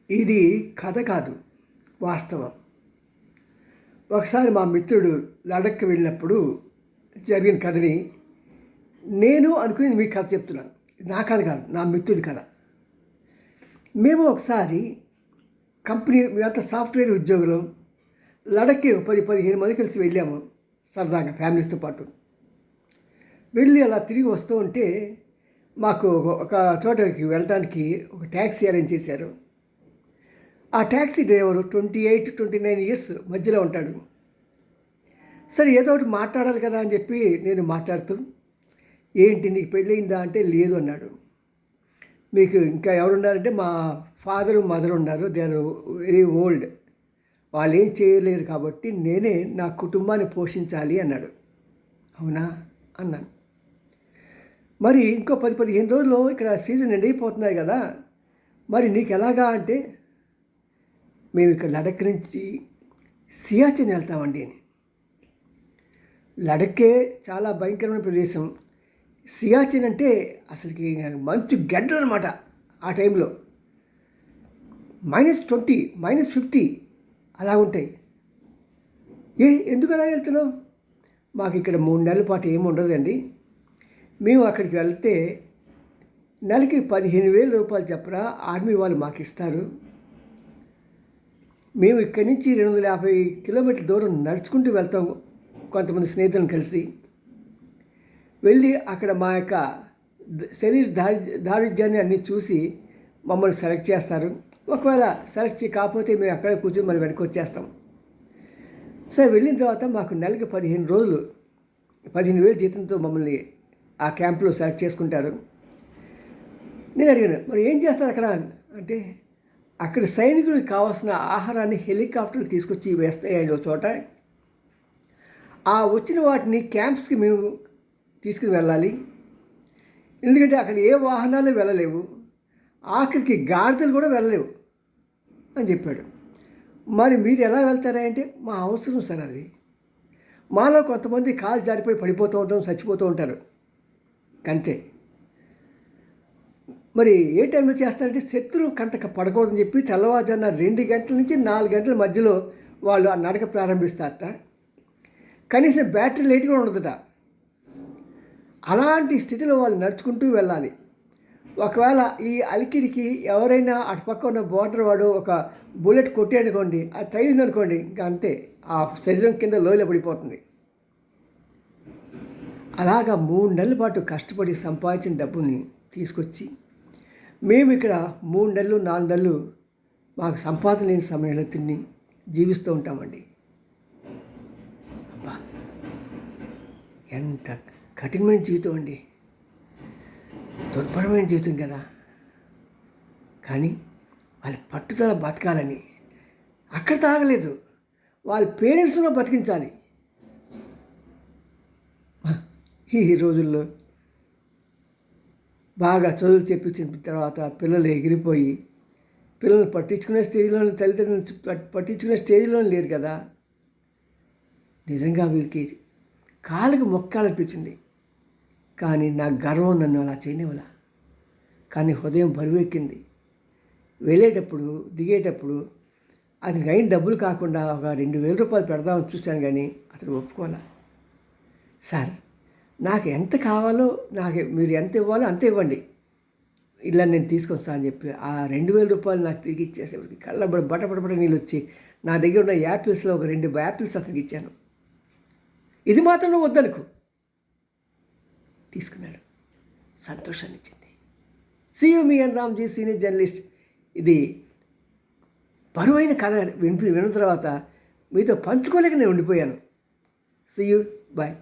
ఇది కథ కాదు, వాస్తవం. ఒకసారి మా మిత్రుడు లడఖ్కి వెళ్ళినప్పుడు జరిగిన కథని నేను అనుకుని మీకు కథ చెప్తున్నాను. నా కథ కాదు, నా మిత్రుడి కథ. మేము ఒకసారి మేమంతా సాఫ్ట్వేర్ ఉద్యోగులం. లడఖ్కి 10-15 మంది కలిసి వెళ్ళాము సరదాగా ఫ్యామిలీస్తో పాటు. వెళ్ళి అలా తిరిగి వస్తూ ఉంటే మాకు ఒక చోటకి వెళ్ళడానికి ఒక ట్యాక్సీ అరేంజ్ చేశారు. ఆ ట్యాక్సీ డ్రైవరు 28-29 ఇయర్స్ మధ్యలో ఉంటాడు. సరే ఏదో ఒకటి మాట్లాడాలి కదా అని చెప్పి నేను మాట్లాడుతూ, ఏంటి నీకు పెళ్ళయిందా అంటే లేదు అన్నాడు. మీకు ఇంకా ఎవరున్నారంటే మా ఫాదరు మదర్ ఉన్నారు, దే ఆర్ వెరీ ఓల్డ్, వాళ్ళు ఏం చేయలేరు కాబట్టి నేనే నా కుటుంబాన్ని పోషించాలి అన్నాడు. అవునా అన్నాను. మరి ఇంకో 10-15 రోజుల్లో ఇక్కడ సీజన్ ఎండ్ అయిపోతున్నాయి కదా, మరి నీకు ఎలాగా అంటే మేము ఇక్కడ లడఖ్ నుంచి సియాచిన్ వెళ్తామండి అని. లడఖ్కే చాలా భయంకరమైన ప్రదేశం. సియాచిన్ అంటే అసలుకి మంచు గడ్డలు అనమాట. ఆ టైంలో -20, -50 అలా ఉంటాయి. ఎందుకు అలా వెళ్తున్నావు? మాకు ఇక్కడ 3 నెలల పాటు ఏమి ఉండదండి. మేము అక్కడికి వెళ్తే నెలకి 15,000 రూపాయలు చెప్పరా ఆర్మీ వాళ్ళు మాకు ఇస్తారు. మేము ఇక్కడి నుంచి 250 కిలోమీటర్ల దూరం నడుచుకుంటూ వెళ్తాం కొంతమంది స్నేహితులను కలిసి. వెళ్ళి అక్కడ మా యొక్క శరీర దారిద్ర్యాన్ని అన్నీ చూసి మమ్మల్ని సెలెక్ట్ చేస్తారు. ఒకవేళ సెలెక్ట్ కాకపోతే మేము అక్కడే కూర్చొని మళ్ళీ వెనక్కి వచ్చేస్తాం. సరే వెళ్ళిన తర్వాత మాకు నెలకి 15 రోజులు 15,000 జీతంతో మమ్మల్ని ఆ క్యాంప్లో సెలెక్ట్ చేసుకుంటారు. నేను అడిగాను, మరి ఏం చేస్తారు అక్కడ అంటే, అక్కడ సైనికులకు కావాల్సిన ఆహారాన్ని హెలికాప్టర్లు తీసుకొచ్చి వేస్తాయండి ఒక చోట. ఆ వచ్చిన వాటిని క్యాంప్స్కి మేము తీసుకుని వెళ్ళాలి. ఎందుకంటే అక్కడ ఏ వాహనాలు వెళ్ళలేవు, ఆఖరికి గాడిదలు కూడా వెళ్ళలేవు అని చెప్పాడు. మరి మీరు ఎలా వెళ్తారా అంటే, మా అవసరం సార్ అది. మాలో కొంతమంది కాలు జారిపోయి పడిపోతూ ఉంటాం, చచ్చిపోతూ ఉంటారు అంతే. మరి ఏ టైంలో చేస్తారంటే శత్రువు కంటక పడకూడదని చెప్పి తెల్లవారుజామున 2 గంటల నుంచి 4 గంటల మధ్యలో వాళ్ళు ఆ నడక ప్రారంభిస్తారట. కనీసం బ్యాటరీ లైట్ కూడా ఉండదట. అలాంటి స్థితిలో వాళ్ళు నడుచుకుంటూ వెళ్ళాలి. ఒకవేళ ఈ అలికిడికి ఎవరైనా అటుపక్క ఉన్న బోర్డర్ వాడు ఒక బుల్లెట్ కొట్టాడనుకోండి, అది తగిలిందనుకోండి, ఇంకా అంతే, ఆ శరీరం కింద లోయలో పడిపోతుంది. అలాగా 3 నెలల పాటు కష్టపడి సంపాదించిన డబ్బుల్ని తీసుకొచ్చి మేము ఇక్కడ 3 నెలలు 4 నెలలు మాకు సంపాదన లేని సమయంలో తిని జీవిస్తూ ఉంటామండి. అబ్బా, ఎంత కఠినమైన జీవితం అండి, దుర్భరమైన జీవితం కదా. కానీ వాళ్ళ పట్టుదల బతకాలని అక్కడ తాగలేదు, వాళ్ళ పేరెంట్స్లో బతికించాలి. ఈ రోజుల్లో బాగా చదువులు చెప్పించిన తర్వాత పిల్లలు ఎగిరిపోయి పిల్లల్ని పట్టించుకునే స్టేజ్లో, తల్లిదండ్రులను పట్టించుకునే స్టేజ్లో లేరు కదా. నిజంగా వీరికి కాళ్ళకు మొక్కాలనిపించింది, కానీ నా గర్వం నన్ను అలా చేయనివ్వాల. కానీ హృదయం బరువెక్కింది. వెళ్ళేటప్పుడు దిగేటప్పుడు అతనికి అయిన డబ్బులు కాకుండా ఒక 2,000 రూపాయలు పెడదామని చూశాను, కానీ అతను ఒప్పుకోలే. సార్, నాకు ఎంత కావాలో, మీరు ఎంత ఇవ్వాలో అంతే ఇవ్వండి, ఇలా నేను తీసుకొస్తా అని చెప్పి ఆ 2,000 రూపాయలు నాకు తిరిగి ఇచ్చేసేవారికి కళ్ళ బటబట నీళ్ళు వచ్చి నా దగ్గర ఉన్న యాపిల్స్లో ఒక 2 యాపిల్స్ అతనికి ఇచ్చాను. ఇది మాత్రం నువ్వు వద్దనుకో. తీసుకున్నాడు, సంతోషాన్ని ఇచ్చింది. సియు మీ ఎన్ రామ్జీ, సీనియర్ జర్నలిస్ట్. ఇది బరువైన కథ విన్న తర్వాత మీతో పంచుకోలేక నేను ఉండిపోయాను. See you, bye.